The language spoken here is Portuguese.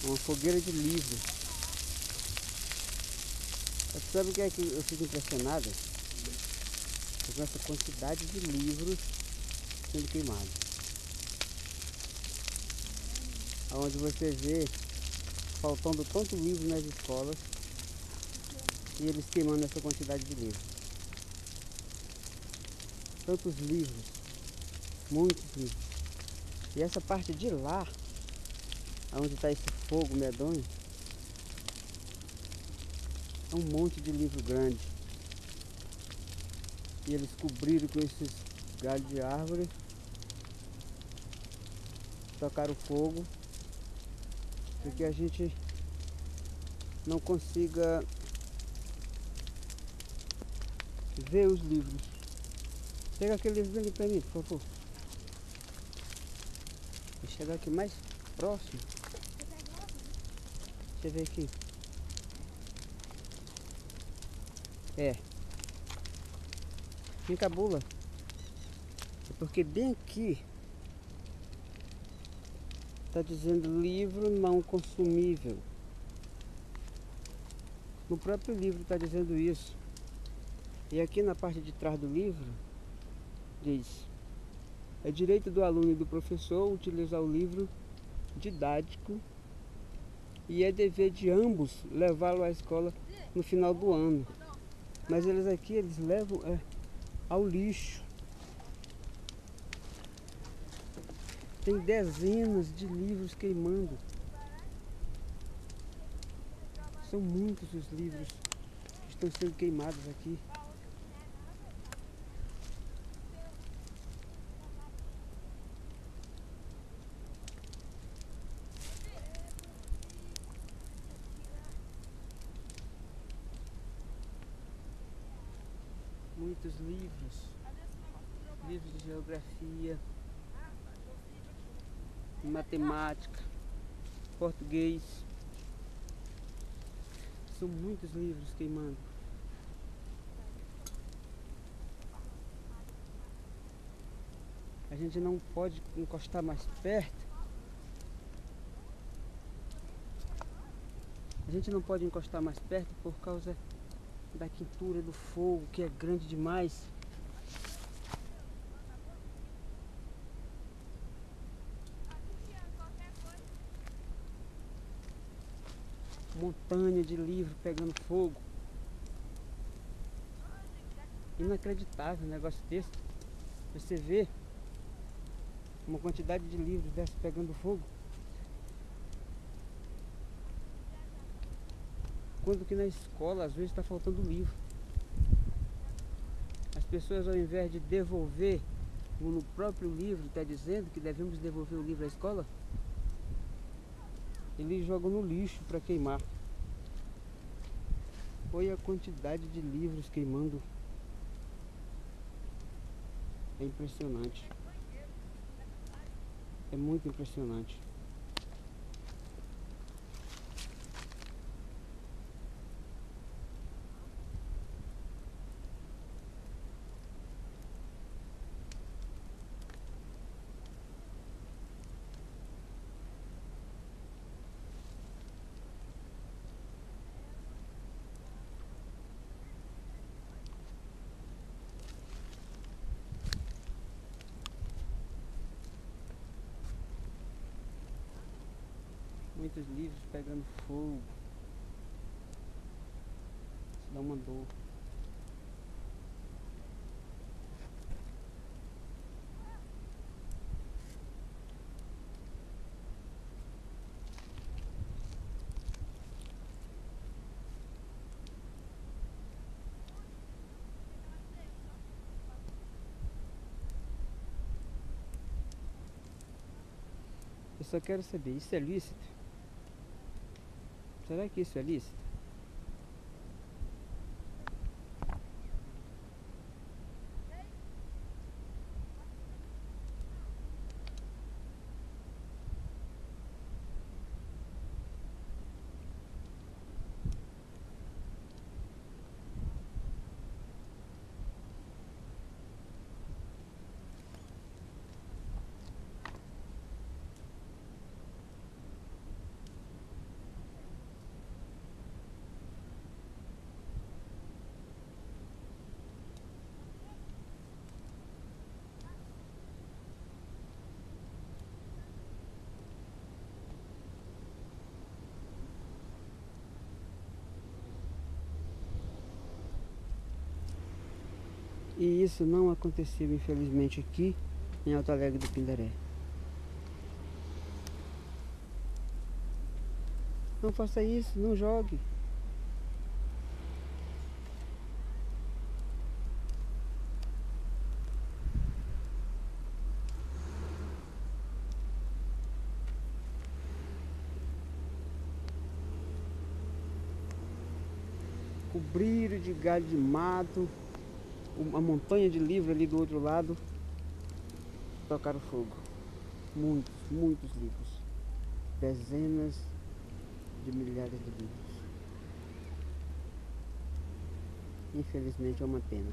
Uma fogueira de livro. Sabe o que é que eu fico impressionado? Com essa quantidade de livros sendo queimados. Onde você vê faltando tanto livro nas escolas e eles queimando essa quantidade de livros. Tantos livros, muitos livros. E essa parte de lá, onde está esse fogo medonho, é um monte de livro grande. E eles cobriram com esses galhos de árvore, tocaram fogo, para que a gente não consiga ver os livros. Pega aquele livro ali para mim, por favor. Vou chegar aqui mais próximo. Deixa eu ver aqui. Encabula. É porque bem aqui está dizendo livro não consumível. No próprio livro está dizendo isso. E aqui na parte de trás do livro diz: é direito do aluno e do professor utilizar o livro didático e é dever de ambos levá-lo à escola no final do ano. Mas eles aqui, eles levam ao lixo. Tem dezenas de livros queimando. São muitos os livros que estão sendo queimados aqui. Muitos livros. Livros de geografia, matemática, português. São muitos livros queimando. A gente não pode encostar mais perto. A gente não pode encostar mais perto por causa da quintura do fogo, que é grande demais. Montanha de livro pegando fogo. Inacreditável um negócio desse. Você vê uma quantidade de livros dessa pegando fogo. Quando que na escola às vezes está faltando livro. As pessoas, ao invés de devolver, no próprio livro está dizendo que devemos devolver o livro à escola, eles jogam no lixo para queimar. Olha a quantidade de livros queimando. É impressionante. É muito impressionante. Muitos livros pegando fogo. Isso dá uma dor. Eu só quero saber, isso é lícito? Será que isso é lícito? E isso não aconteceu, infelizmente, aqui em Alto Alegre do Pindaré. Não faça isso, não jogue. Cobriram de galho de mato, uma montanha de livros ali do outro lado, tocaram fogo. Muitos, muitos livros. Dezenas de milhares de livros. Infelizmente é uma pena.